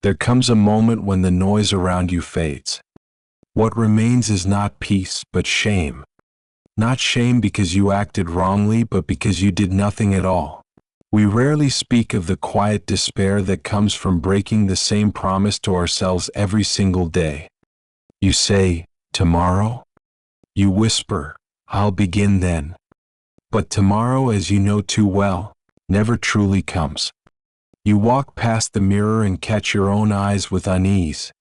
There comes a moment when the noise around you fades. What remains is not peace, but shame. Not shame because you acted wrongly, but because you did nothing at all. We rarely speak of the quiet despair that comes from breaking the same promise to ourselves every single day. You say, tomorrow? You whisper, I'll begin then. But tomorrow, as you know too well, never truly comes. You walk past the mirror and catch your own eyes with unease.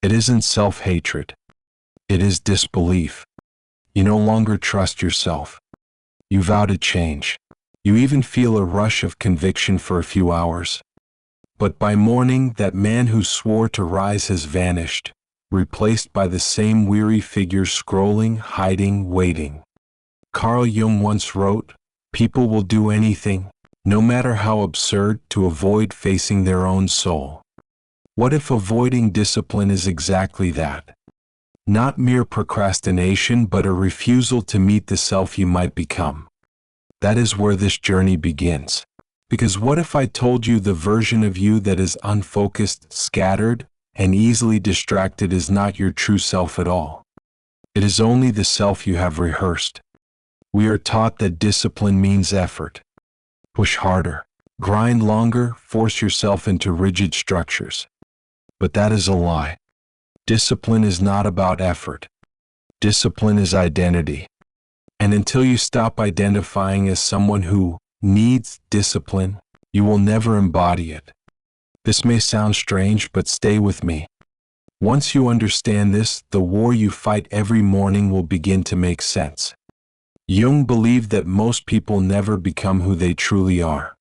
It isn't self-hatred. It is disbelief. You no longer trust yourself. You vow to change. You even feel a rush of conviction for a few hours. But by morning, that man who swore to rise has vanished, replaced by the same weary figure scrolling, hiding, waiting. Carl Jung once wrote, "People will do anything, no matter how absurd, to avoid facing their own soul." What if avoiding discipline is exactly that? Not mere procrastination, but a refusal to meet the self you might become. That is where this journey begins. Because what if I told you the version of you that is unfocused, scattered, and easily distracted is not your true self at all? It is only the self you have rehearsed. We are taught that discipline means effort. Push harder, grind longer, force yourself into rigid structures. But that is a lie. Discipline is not about effort. Discipline is identity. And until you stop identifying as someone who needs discipline, you will never embody it. This may sound strange, but stay with me. Once you understand this, the war you fight every morning will begin to make sense. Jung believed that most people never become who they truly are.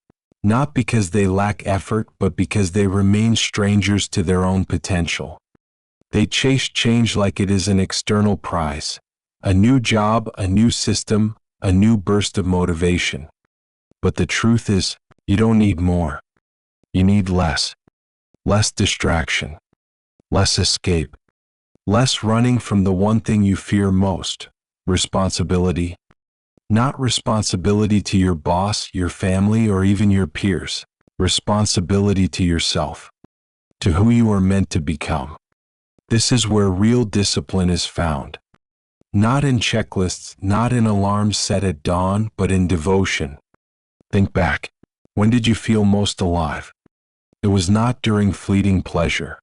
Not because they lack effort, but because they remain strangers to their own potential. They chase change like it is an external prize. A new job, a new system, a new burst of motivation. But the truth is, you don't need more. You need less. Less distraction. Less escape. Less running from the one thing you fear most, responsibility. Not responsibility to your boss, your family, or even your peers. Responsibility to yourself. To who you are meant to become. This is where real discipline is found. Not in checklists, not in alarms set at dawn, but in devotion. Think back. When did you feel most alive? It was not during fleeting pleasure.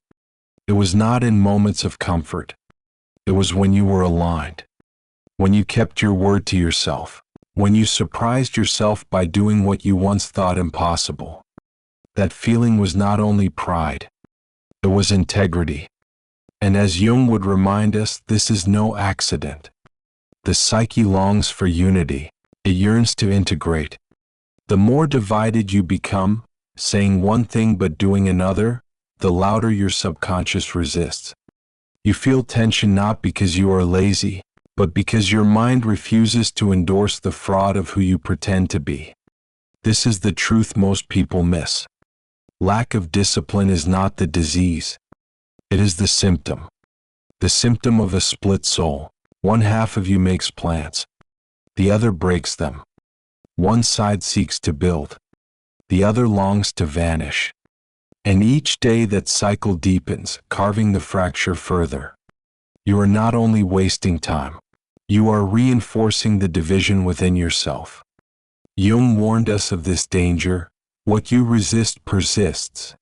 It was not in moments of comfort. It was when you were aligned. When you kept your word to yourself. When you surprised yourself by doing what you once thought impossible. That feeling was not only pride. It was integrity. And as Jung would remind us, this is no accident. The psyche longs for unity. It yearns to integrate. The more divided you become, saying one thing but doing another, the louder your subconscious resists. You feel tension not because you are lazy, but because your mind refuses to endorse the fraud of who you pretend to be. This is the truth most people miss. Lack of discipline is not the disease. It is the symptom. The symptom of a split soul. One half of you makes plans. The other breaks them. One side seeks to build. The other longs to vanish. And each day that cycle deepens, carving the fracture further. You are not only wasting time. You are reinforcing the division within yourself. Jung warned us of this danger. What you resist persists.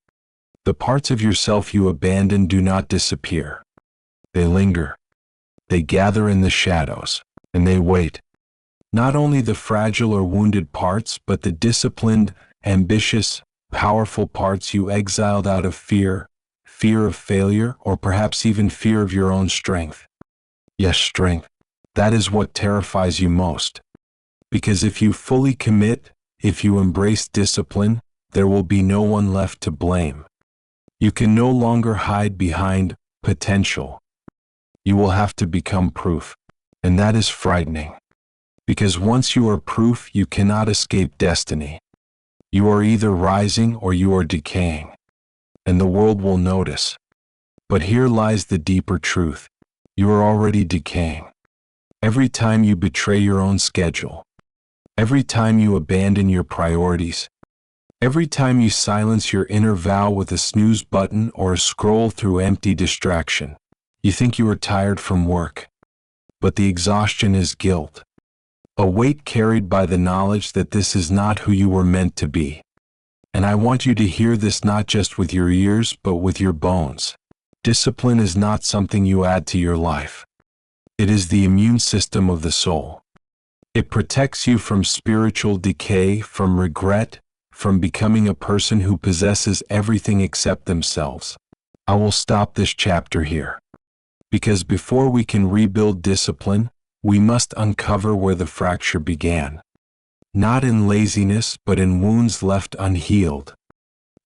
The parts of yourself you abandon do not disappear. They linger. They gather in the shadows, and they wait. Not only the fragile or wounded parts, but the disciplined, ambitious, powerful parts you exiled out of fear, fear of failure, or perhaps even fear of your own strength. Yes, strength. That is what terrifies you most. Because if you fully commit, if you embrace discipline, there will be no one left to blame. You can no longer hide behind potential. You will have to become proof. And that is frightening. Because once you are proof, you cannot escape destiny. You are either rising or you are decaying. And the world will notice. But here lies the deeper truth. You are already decaying. Every time you betray your own schedule. Every time you abandon your priorities. Every time you silence your inner vow with a snooze button or a scroll through empty distraction, you think you are tired from work. But the exhaustion is guilt. A weight carried by the knowledge that this is not who you were meant to be. And I want you to hear this not just with your ears, but with your bones. Discipline is not something you add to your life. It is the immune system of the soul. It protects you from spiritual decay, from regret, from becoming a person who possesses everything except themselves. I will stop this chapter here. Because before we can rebuild discipline, we must uncover where the fracture began. Not in laziness, but in wounds left unhealed.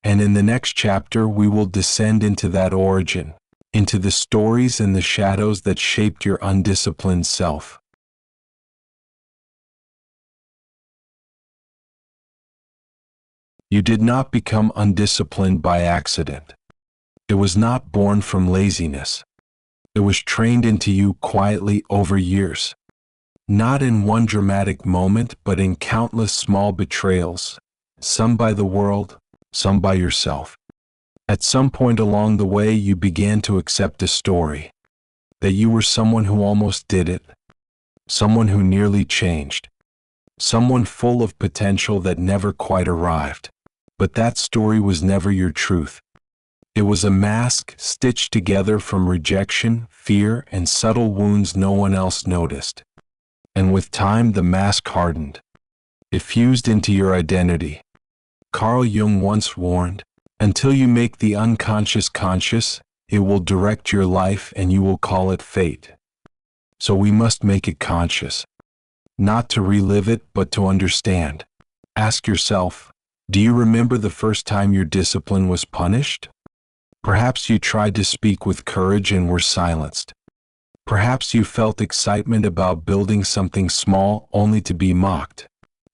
And in the next chapter, we will descend into that origin, into the stories and the shadows that shaped your undisciplined self. You did not become undisciplined by accident. It was not born from laziness. It was trained into you quietly over years. Not in one dramatic moment, but in countless small betrayals, some by the world, some by yourself. At some point along the way, you began to accept a story, that you were someone who almost did it, someone who nearly changed, someone full of potential that never quite arrived. But that story was never your truth. It was a mask stitched together from rejection, fear, and subtle wounds no one else noticed. And with time, the mask hardened. It fused into your identity. Carl Jung once warned, until you make the unconscious conscious, it will direct your life and you will call it fate. So we must make it conscious. Not to relive it, but to understand. Ask yourself, do you remember the first time your discipline was punished? Perhaps you tried to speak with courage and were silenced. Perhaps you felt excitement about building something small only to be mocked.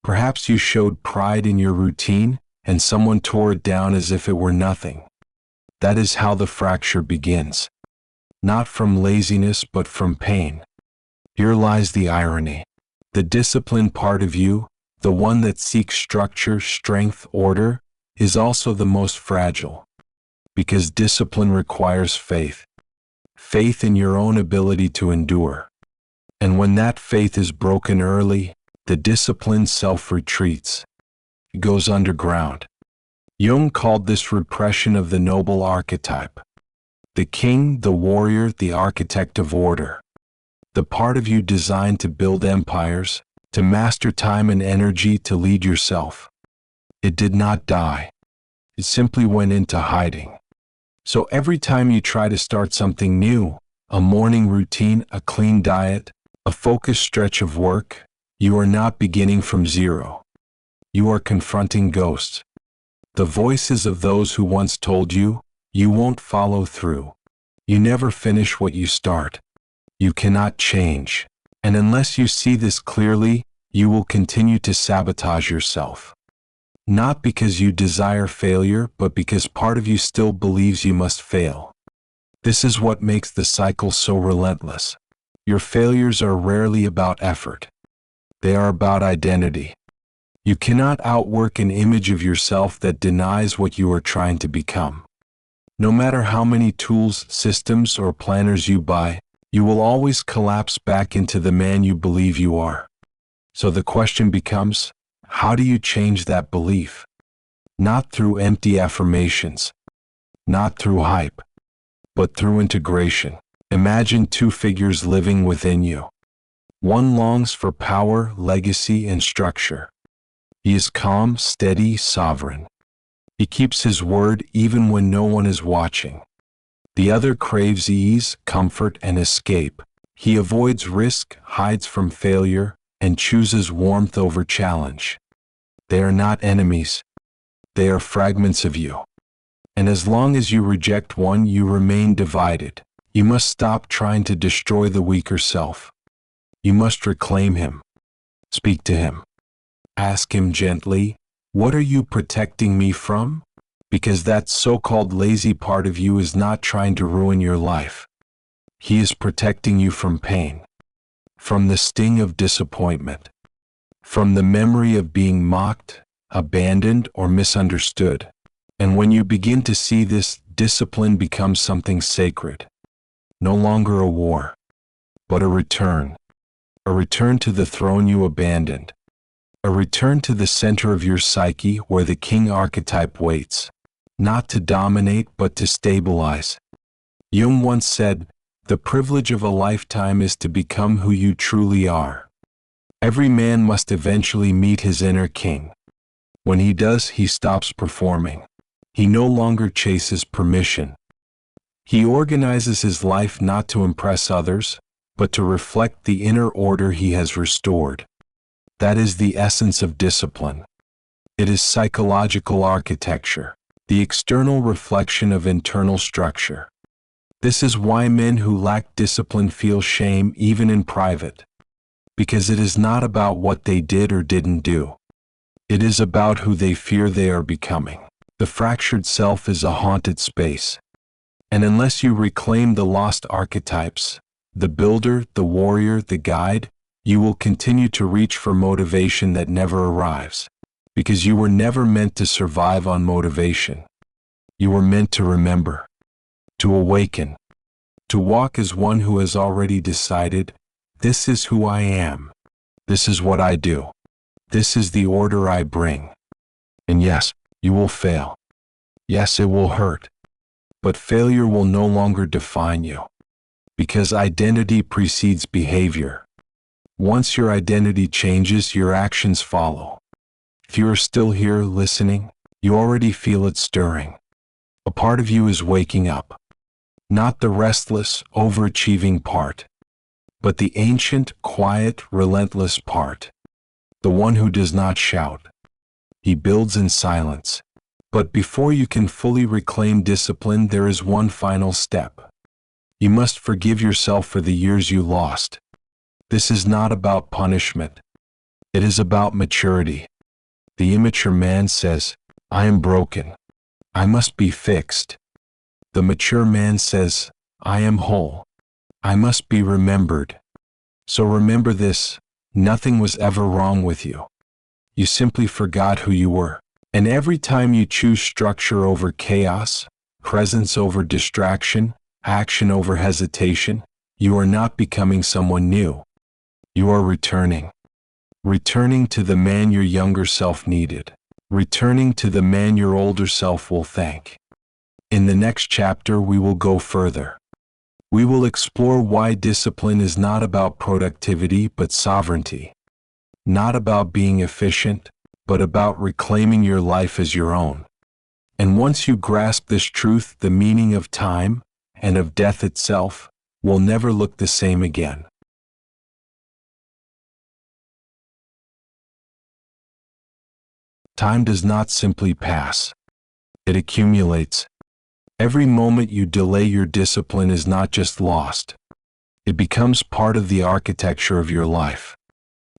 Perhaps you showed pride in your routine and someone tore it down as if it were nothing. That is how the fracture begins. Not from laziness, but from pain. Here lies the irony. The disciplined part of you, the one that seeks structure, strength, order, is also the most fragile. Because discipline requires faith. Faith in your own ability to endure. And when that faith is broken early, the disciplined self retreats. It goes underground. Jung called this repression of the noble archetype. The king, the warrior, the architect of order. The part of you designed to build empires, to master time and energy, to lead yourself. It did not die. It simply went into hiding. So every time you try to start something new, a morning routine, a clean diet, a focused stretch of work, you are not beginning from zero. You are confronting ghosts. The voices of those who once told you, you won't follow through. You never finish what you start. You cannot change. And unless you see this clearly, you will continue to sabotage yourself. Not because you desire failure, but because part of you still believes you must fail. This is what makes the cycle so relentless. Your failures are rarely about effort. They are about identity. You cannot outwork an image of yourself that denies what you are trying to become. No matter how many tools, systems, or planners you buy, you will always collapse back into the man you believe you are. So the question becomes, how do you change that belief? Not through empty affirmations, not through hype, but through integration. Imagine two figures living within you. One longs for power, legacy, and structure. He is calm, steady, sovereign. He keeps his word even when no one is watching. The other craves ease, comfort, and escape. He avoids risk, hides from failure, and chooses warmth over challenge. They are not enemies. They are fragments of you. And as long as you reject one, you remain divided. You must stop trying to destroy the weaker self. You must reclaim him. Speak to him. Ask him gently, what are you protecting me from? Because that so-called lazy part of you is not trying to ruin your life. He is protecting you from pain. From the sting of disappointment. From the memory of being mocked, abandoned, or misunderstood. And when you begin to see this, discipline becomes something sacred. No longer a war, but a return. A return to the throne you abandoned. A return to the center of your psyche where the king archetype waits, not to dominate but to stabilize. Jung once said, "The privilege of a lifetime is to become who you truly are." Every man must eventually meet his inner king. When he does, he stops performing. He no longer chases permission. He organizes his life not to impress others, but to reflect the inner order he has restored. That is the essence of discipline. It is psychological architecture, the external reflection of internal structure. This is why men who lack discipline feel shame even in private. Because it is not about what they did or didn't do. It is about who they fear they are becoming. The fractured self is a haunted space. And unless you reclaim the lost archetypes, the builder, the warrior, the guide, you will continue to reach for motivation that never arrives. Because you were never meant to survive on motivation. You were meant to remember, to awaken, to walk as one who has already decided, this is who I am. This is what I do. This is the order I bring. And yes, you will fail. Yes, it will hurt. But failure will no longer define you. Because identity precedes behavior. Once your identity changes, your actions follow. If you are still here listening, you already feel it stirring. A part of you is waking up. Not the restless, overachieving part, but the ancient, quiet, relentless part. The one who does not shout. He builds in silence. But before you can fully reclaim discipline, there is one final step. You must forgive yourself for the years you lost. This is not about punishment. It is about maturity. The immature man says, I am broken. I must be fixed. The mature man says, I am whole. I must be remembered. So remember this, nothing was ever wrong with you. You simply forgot who you were. And every time you choose structure over chaos, presence over distraction, action over hesitation, you are not becoming someone new. You are returning. Returning to the man your younger self needed. Returning to the man your older self will thank. In the next chapter, we will go further. We will explore why discipline is not about productivity but sovereignty. Not about being efficient, but about reclaiming your life as your own. And once you grasp this truth, the meaning of time and of death itself will never look the same again. Time does not simply pass. It accumulates. Every moment you delay your discipline is not just lost. It becomes part of the architecture of your life.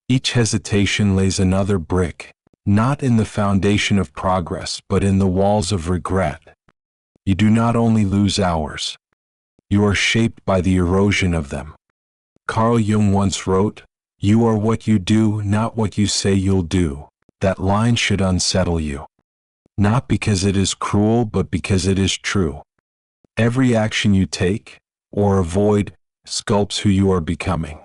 Each hesitation lays another brick, not in the foundation of progress, but in the walls of regret. You do not only lose hours. You are shaped by the erosion of them. Carl Jung once wrote, "You are what you do, not what you say you'll do." That line should unsettle you. Not because it is cruel, but because it is true. Every action you take, or avoid, sculpts who you are becoming.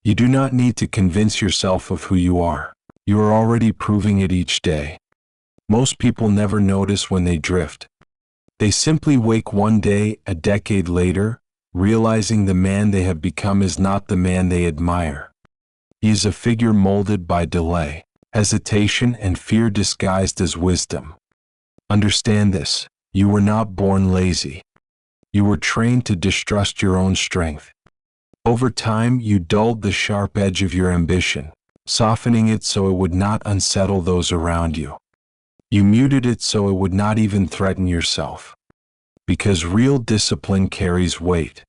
You do not need to convince yourself of who you are. You are already proving it each day. Most people never notice when they drift. They simply wake one day, a decade later, realizing the man they have become is not the man they admire. He is a figure molded by delay, hesitation, and fear disguised as wisdom. Understand this, you were not born lazy. You were trained to distrust your own strength. Over time, you dulled the sharp edge of your ambition, softening it so it would not unsettle those around you. You muted it so it would not even threaten yourself. Because real discipline carries weight.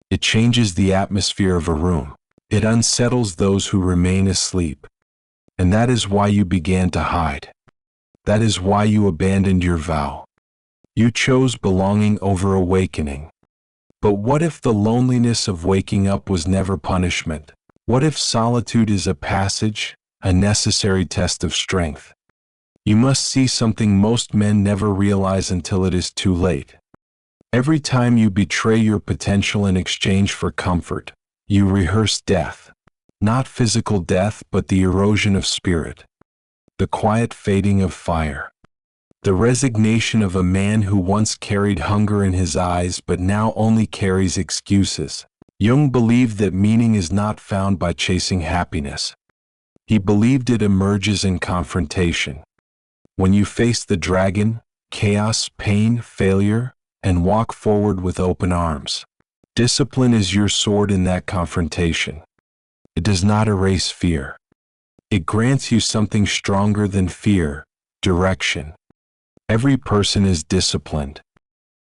It changes the atmosphere of a room. It unsettles those who remain asleep. And that is why you began to hide. That is why you abandoned your vow. You chose belonging over awakening. But what if the loneliness of waking up was never punishment? What if solitude is a passage, a necessary test of strength? You must see something most men never realize until it is too late. Every time you betray your potential in exchange for comfort, you rehearse death. Not physical death, but the erosion of spirit. The quiet fading of fire. The resignation of a man who once carried hunger in his eyes but now only carries excuses. Jung believed that meaning is not found by chasing happiness. He believed it emerges in confrontation. When you face the dragon, chaos, pain, failure, and walk forward with open arms. Discipline is your sword in that confrontation. It does not erase fear. It grants you something stronger than fear, direction. Every person is disciplined.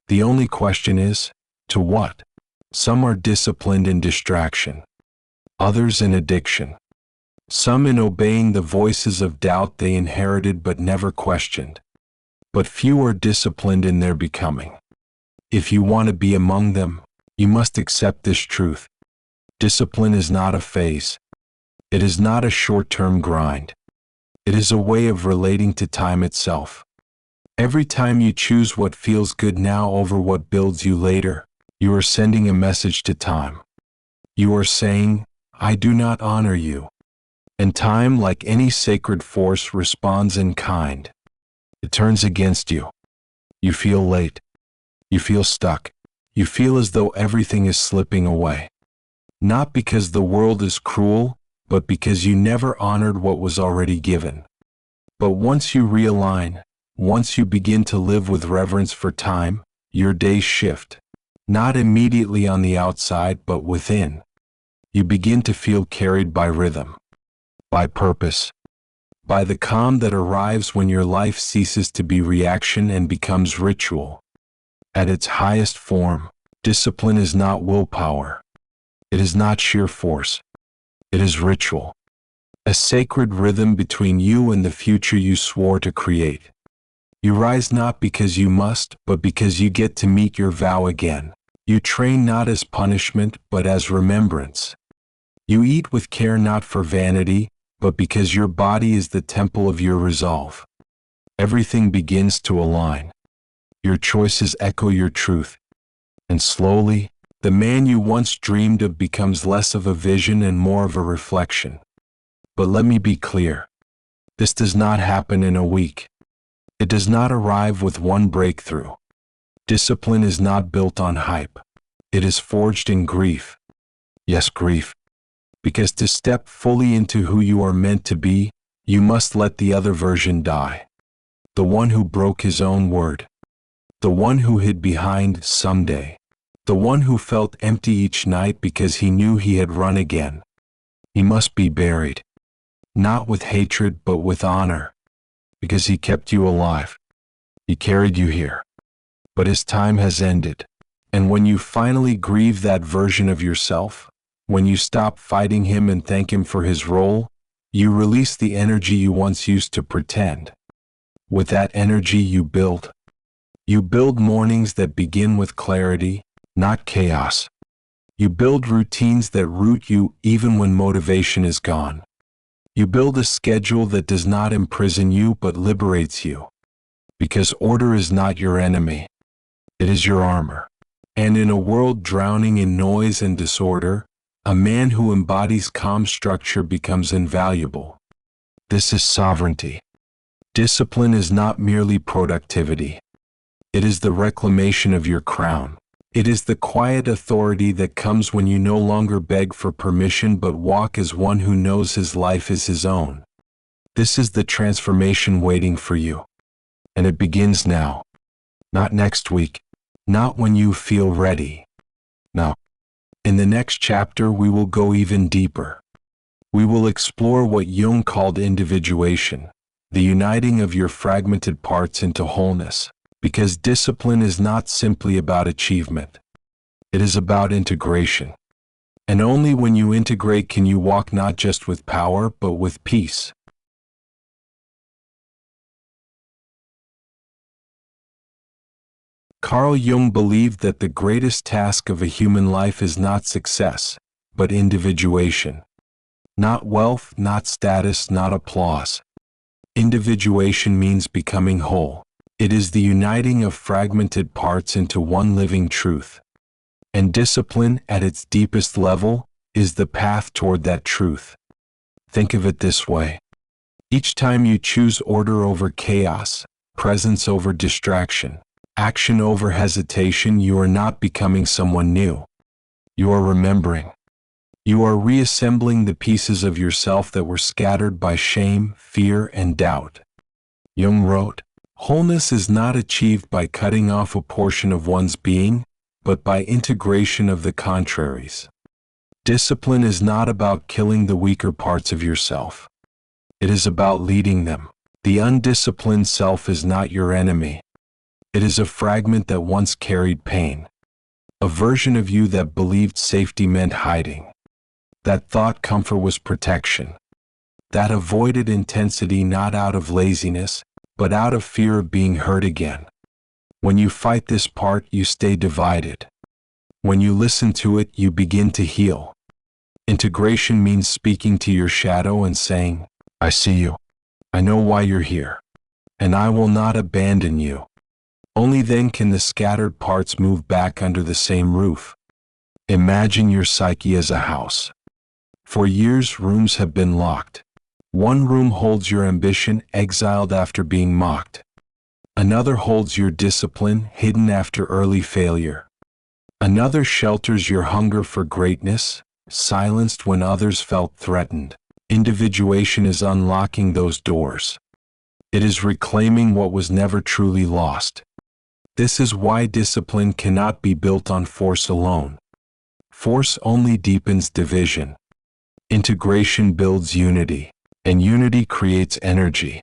The only question is, to what? Some are disciplined in distraction. Others in addiction. Some in obeying the voices of doubt they inherited but never questioned. But few are disciplined in their becoming. If you want to be among them, you must accept this truth. Discipline is not a phase. It is not a short-term grind. It is a way of relating to time itself. Every time you choose what feels good now over what builds you later, you are sending a message to time. You are saying, I do not honor you. And time, like any sacred force, responds in kind. It turns against you. You feel late. You feel stuck. You feel as though everything is slipping away. Not because the world is cruel, but because you never honored what was already given. But once you realign, once you begin to live with reverence for time, your days shift. Not immediately on the outside, but within. You begin to feel carried by rhythm, by purpose, by the calm that arrives when your life ceases to be reaction and becomes ritual. At its highest form, discipline is not willpower. It is not sheer force. It is ritual. A sacred rhythm between you and the future you swore to create. You rise not because you must, but because you get to meet your vow again. You train not as punishment, but as remembrance. You eat with care not for vanity, but because your body is the temple of your resolve. Everything begins to align. Your choices echo your truth. And slowly, the man you once dreamed of becomes less of a vision and more of a reflection. But let me be clear. This does not happen in a week. It does not arrive with one breakthrough. Discipline is not built on hype. It is forged in grief. Yes, grief. Because to step fully into who you are meant to be, you must let the other version die. The one who broke his own word. The one who hid behind someday. The one who felt empty each night because he knew he had run again. He must be buried. Not with hatred, but with honor. Because he kept you alive. He carried you here. But his time has ended. And when you finally grieve that version of yourself, when you stop fighting him and thank him for his role, you release the energy you once used to pretend. With that energy you build. You build mornings that begin with clarity, not chaos. You build routines that root you even when motivation is gone. You build a schedule that does not imprison you but liberates you. Because order is not your enemy. It is your armor. And in a world drowning in noise and disorder, a man who embodies calm structure becomes invaluable. This is sovereignty. Discipline is not merely productivity. It is the reclamation of your crown. It is the quiet authority that comes when you no longer beg for permission but walk as one who knows his life is his own. This is the transformation waiting for you. And it begins now. Not next week. Not when you feel ready. No. In the next chapter we will go even deeper. We will explore what Jung called individuation, the uniting of your fragmented parts into wholeness. Because discipline is not simply about achievement. It is about integration. And only when you integrate can you walk not just with power, but with peace. Carl Jung believed that the greatest task of a human life is not success, but individuation. Not wealth, not status, not applause. Individuation means becoming whole. It is the uniting of fragmented parts into one living truth. And discipline, at its deepest level, is the path toward that truth. Think of it this way. Each time you choose order over chaos, presence over distraction, action over hesitation, you are not becoming someone new. You are remembering. You are reassembling the pieces of yourself that were scattered by shame, fear, and doubt. Jung wrote, "Wholeness is not achieved by cutting off a portion of one's being, but by integration of the contraries." Discipline is not about killing the weaker parts of yourself. It is about leading them. The undisciplined self is not your enemy. It is a fragment that once carried pain. A version of you that believed safety meant hiding. That thought comfort was protection. That avoided intensity not out of laziness, but out of fear of being hurt again. When you fight this part, you stay divided. When you listen to it, you begin to heal. Integration means speaking to your shadow and saying, "I see you. I know why you're here. And I will not abandon you." Only then can the scattered parts move back under the same roof. Imagine your psyche as a house. For years, rooms have been locked. One room holds your ambition, exiled after being mocked. Another holds your discipline, hidden after early failure. Another shelters your hunger for greatness, silenced when others felt threatened. Individuation is unlocking those doors. It is reclaiming what was never truly lost. This is why discipline cannot be built on force alone. Force only deepens division. Integration builds unity, and unity creates energy.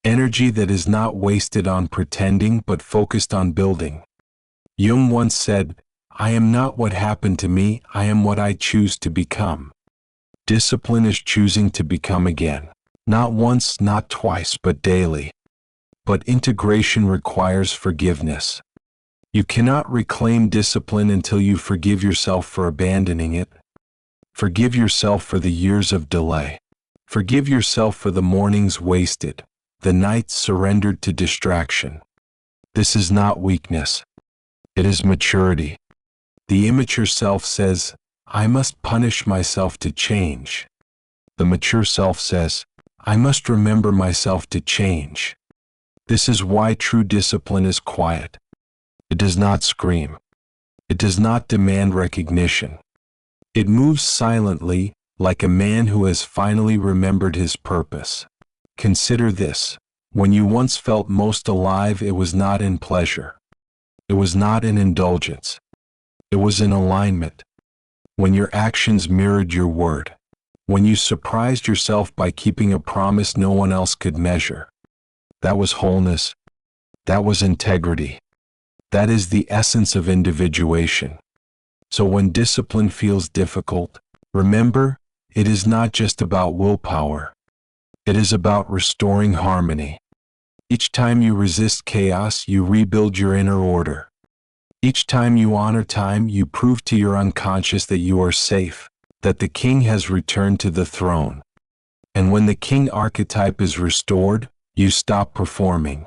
Energy that is not wasted on pretending but focused on building. Jung once said, "I am not what happened to me, I am what I choose to become." Discipline is choosing to become again. Not once, not twice, but daily. But integration requires forgiveness. You cannot reclaim discipline until you forgive yourself for abandoning it. Forgive yourself for the years of delay. Forgive yourself for the mornings wasted, the nights surrendered to distraction. This is not weakness. It is maturity. The immature self says, "I must punish myself to change." The mature self says, "I must remember myself to change." This is why true discipline is quiet. It does not scream. It does not demand recognition. It moves silently, like a man who has finally remembered his purpose. Consider this. When you once felt most alive, it was not in pleasure. It was not in indulgence. It was in alignment. When your actions mirrored your word. When you surprised yourself by keeping a promise no one else could measure. That was wholeness. That was integrity. That is the essence of individuation. So when discipline feels difficult, remember, it is not just about willpower. It is about restoring harmony. Each time you resist chaos, you rebuild your inner order. Each time you honor time, you prove to your unconscious that you are safe, that the king has returned to the throne. And when the king archetype is restored, you stop performing.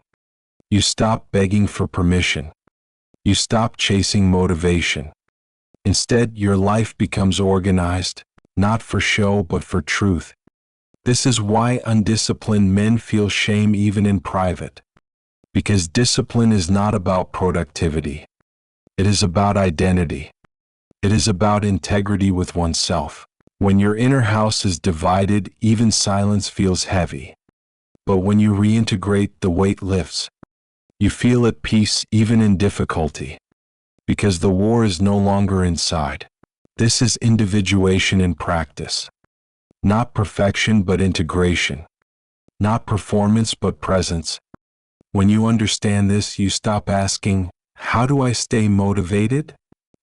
You stop begging for permission. You stop chasing motivation. Instead, your life becomes organized, not for show but for truth. This is why undisciplined men feel shame even in private. Because discipline is not about productivity. It is about identity. It is about integrity with oneself. When your inner house is divided, even silence feels heavy. But when you reintegrate, the weight lifts. You feel at peace even in difficulty. Because the war is no longer inside. This is individuation in practice. Not perfection but integration. Not performance but presence. When you understand this, you stop asking, "How do I stay motivated?"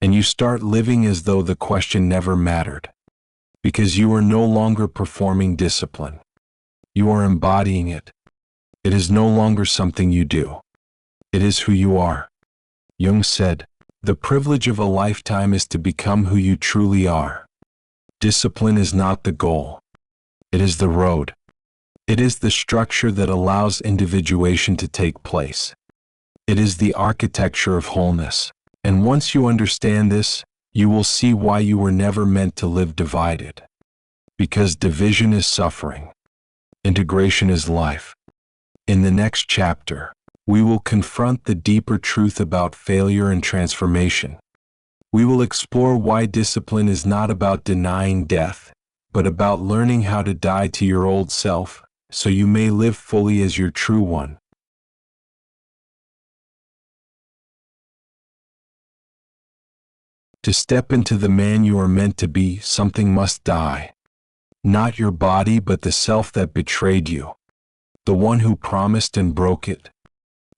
And you start living as though the question never mattered. Because you are no longer performing discipline. You are embodying it. It is no longer something you do. It is who you are. Jung said, "The privilege of a lifetime is to become who you truly are." Discipline is not the goal. It is the road. It is the structure that allows individuation to take place. It is the architecture of wholeness. And once you understand this, you will see why you were never meant to live divided. Because division is suffering. Integration is life. In the next chapter, we will confront the deeper truth about failure and transformation. We will explore why discipline is not about denying death, but about learning how to die to your old self, so you may live fully as your true one. To step into the man you are meant to be, something must die. Not your body, but the self that betrayed you. The one who promised and broke it.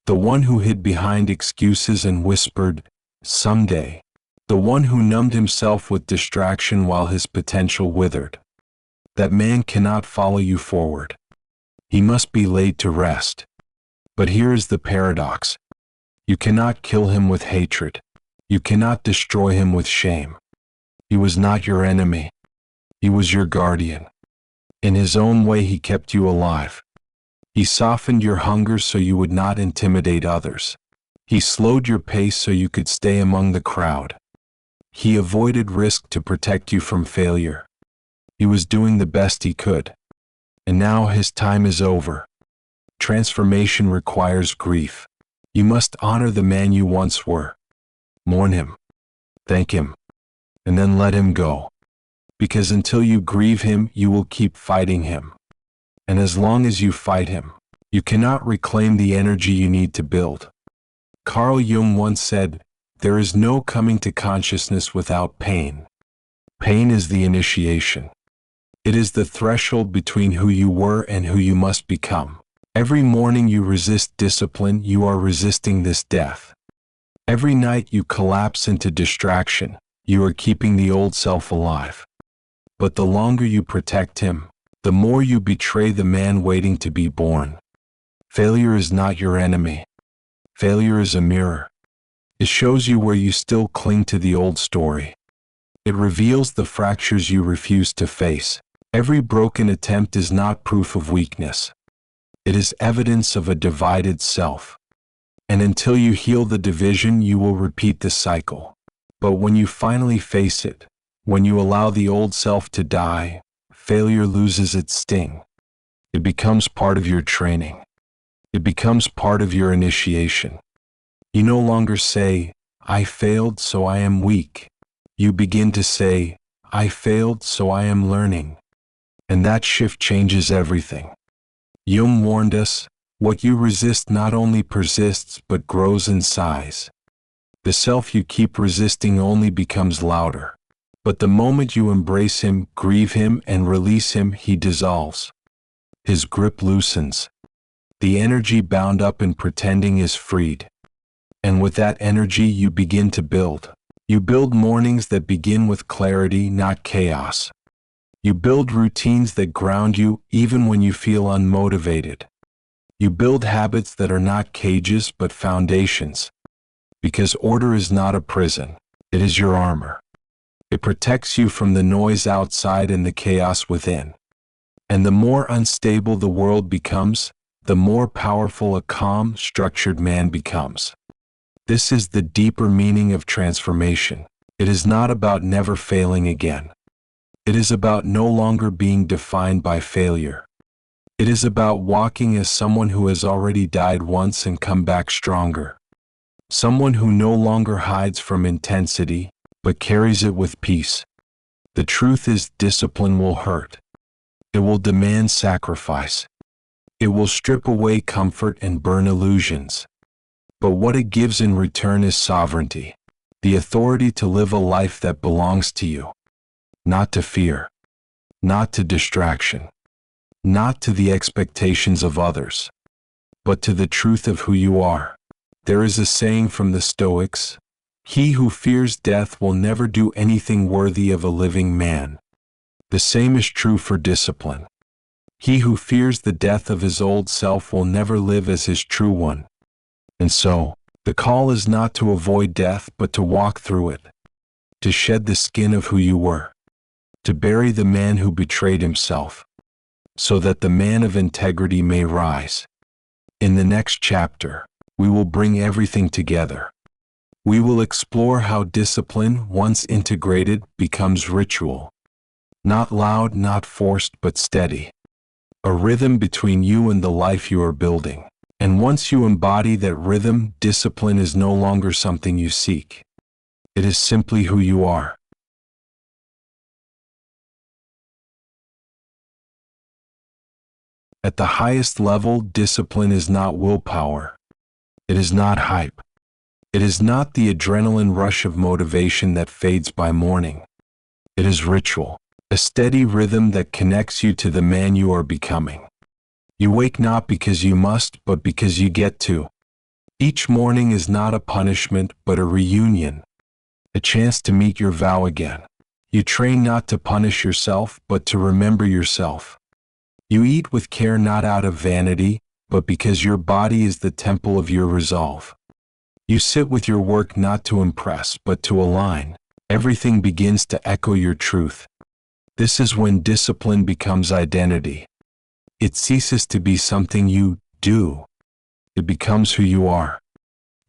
The one who hid behind excuses and whispered, "Someday." The one who numbed himself with distraction while his potential withered. That man cannot follow you forward. He must be laid to rest. But here is the paradox. You cannot kill him with hatred. You cannot destroy him with shame. He was not your enemy. He was your guardian. In his own way, he kept you alive. He softened your hunger so you would not intimidate others. He slowed your pace so you could stay among the crowd. He avoided risk to protect you from failure. He was doing the best he could. And now his time is over. Transformation requires grief. You must honor the man you once were. Mourn him. Thank him. And then let him go. Because until you grieve him, you will keep fighting him. And as long as you fight him, you cannot reclaim the energy you need to build. Carl Jung once said, "There is no coming to consciousness without pain." Pain is the initiation. It is the threshold between who you were and who you must become. Every morning you resist discipline, you are resisting this death. Every night you collapse into distraction, you are keeping the old self alive. But the longer you protect him, the more you betray the man waiting to be born. Failure is not your enemy. Failure is a mirror. It shows you where you still cling to the old story. It reveals the fractures you refuse to face. Every broken attempt is not proof of weakness. It is evidence of a divided self. And until you heal the division, you will repeat the cycle. But when you finally face it, when you allow the old self to die, failure loses its sting. It becomes part of your training. It becomes part of your initiation. You no longer say, "I failed, so I am weak." You begin to say, "I failed, so I am learning." And that shift changes everything. Jung warned us, what you resist not only persists but grows in size. The self you keep resisting only becomes louder. But the moment you embrace him, grieve him, and release him, he dissolves. His grip loosens. The energy bound up in pretending is freed. And with that energy you begin to build. You build mornings that begin with clarity, not chaos. You build routines that ground you even when you feel unmotivated. You build habits that are not cages but foundations. Because order is not a prison, it is your armor. It protects you from the noise outside and the chaos within. And the more unstable the world becomes, the more powerful a calm, structured man becomes. This is the deeper meaning of transformation. It is not about never failing again. It is about no longer being defined by failure. It is about walking as someone who has already died once and come back stronger. Someone who no longer hides from intensity, but carries it with peace. The truth is, discipline will hurt. It will demand sacrifice. It will strip away comfort and burn illusions. But what it gives in return is sovereignty, the authority to live a life that belongs to you. Not to fear, not to distraction, not to the expectations of others, but to the truth of who you are. There is a saying from the Stoics, "He who fears death will never do anything worthy of a living man." The same is true for discipline. He who fears the death of his old self will never live as his true one. And so, the call is not to avoid death but to walk through it, to shed the skin of who you were, to bury the man who betrayed himself, so that the man of integrity may rise. In the next chapter, we will bring everything together. We will explore how discipline, once integrated, becomes ritual. Not loud, not forced, but steady. A rhythm between you and the life you are building. And once you embody that rhythm, discipline is no longer something you seek. It is simply who you are. At the highest level, discipline is not willpower. It is not hype. It is not the adrenaline rush of motivation that fades by morning. It is ritual, a steady rhythm that connects you to the man you are becoming. You wake not because you must, but because you get to. Each morning is not a punishment, but a reunion, a chance to meet your vow again. You train not to punish yourself, but to remember yourself. You eat with care not out of vanity, but because your body is the temple of your resolve. You sit with your work not to impress, but to align. Everything begins to echo your truth. This is when discipline becomes identity. It ceases to be something you do. It becomes who you are.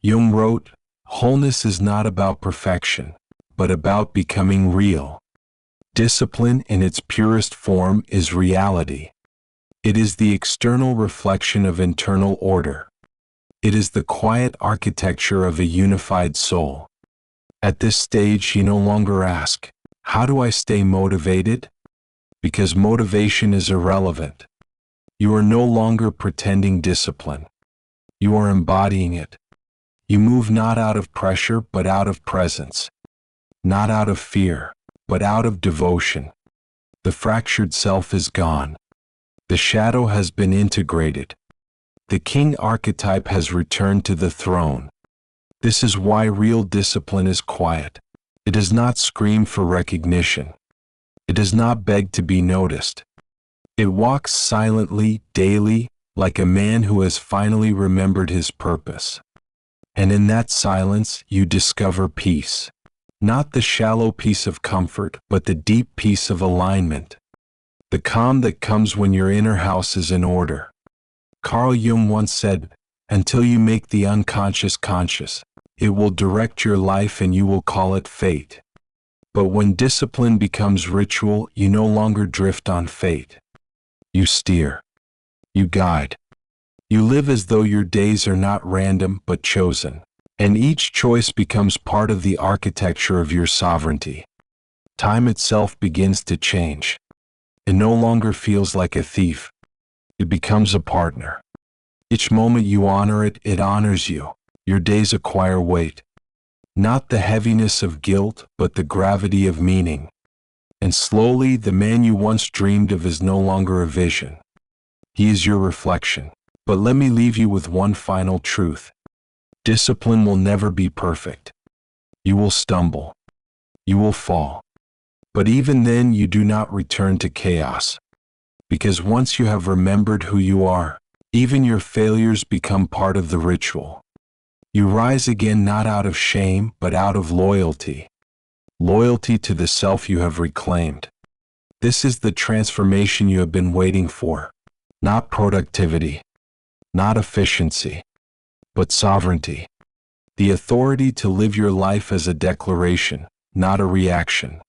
Jung wrote, "Wholeness is not about perfection, but about becoming real." Discipline in its purest form is reality. It is the external reflection of internal order. It is the quiet architecture of a unified soul. At this stage, you no longer ask, "How do I stay motivated?" Because motivation is irrelevant. You are no longer pretending discipline. You are embodying it. You move not out of pressure, but out of presence. Not out of fear, but out of devotion. The fractured self is gone. The shadow has been integrated. The king archetype has returned to the throne. This is why real discipline is quiet. It does not scream for recognition. It does not beg to be noticed. It walks silently, daily, like a man who has finally remembered his purpose. And in that silence, you discover peace. Not the shallow peace of comfort, but the deep peace of alignment. The calm that comes when your inner house is in order. Carl Jung once said, "Until you make the unconscious conscious, it will direct your life and you will call it fate." But when discipline becomes ritual, you no longer drift on fate. You steer. You guide. You live as though your days are not random but chosen, and each choice becomes part of the architecture of your sovereignty. Time itself begins to change. It no longer feels like a thief. It becomes a partner. Each moment you honor it, it honors you. Your days acquire weight. Not the heaviness of guilt, but the gravity of meaning. And slowly, the man you once dreamed of is no longer a vision. He is your reflection. But let me leave you with one final truth. Discipline will never be perfect. You will stumble. You will fall. But even then, you do not return to chaos. Because once you have remembered who you are, even your failures become part of the ritual. You rise again not out of shame, but out of loyalty. Loyalty to the self you have reclaimed. This is the transformation you have been waiting for. Not productivity, not efficiency, but sovereignty. The authority to live your life as a declaration, not a reaction.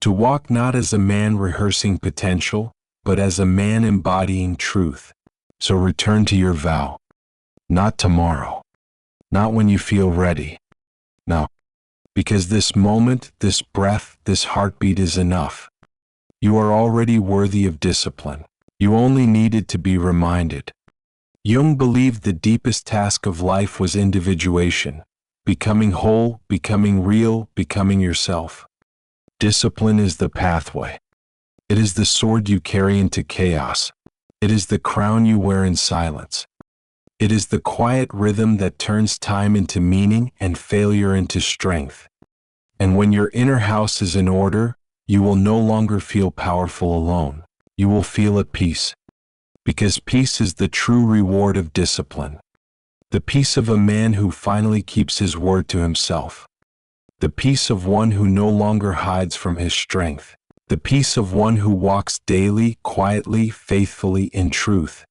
To walk not as a man rehearsing potential, but as a man embodying truth. So return to your vow. Not tomorrow. Not when you feel ready. No. Because this moment, this breath, this heartbeat is enough. You are already worthy of discipline. You only needed to be reminded. Jung believed the deepest task of life was individuation. Becoming whole, becoming real, becoming yourself. Discipline is the pathway. It is the sword you carry into chaos. It is the crown you wear in silence. It is the quiet rhythm that turns time into meaning and failure into strength. And when your inner house is in order, you will no longer feel powerful alone. You will feel at peace. Because peace is the true reward of discipline. The peace of a man who finally keeps his word to himself. The peace of one who no longer hides from his strength. the peace of one who walks daily, quietly, faithfully in truth.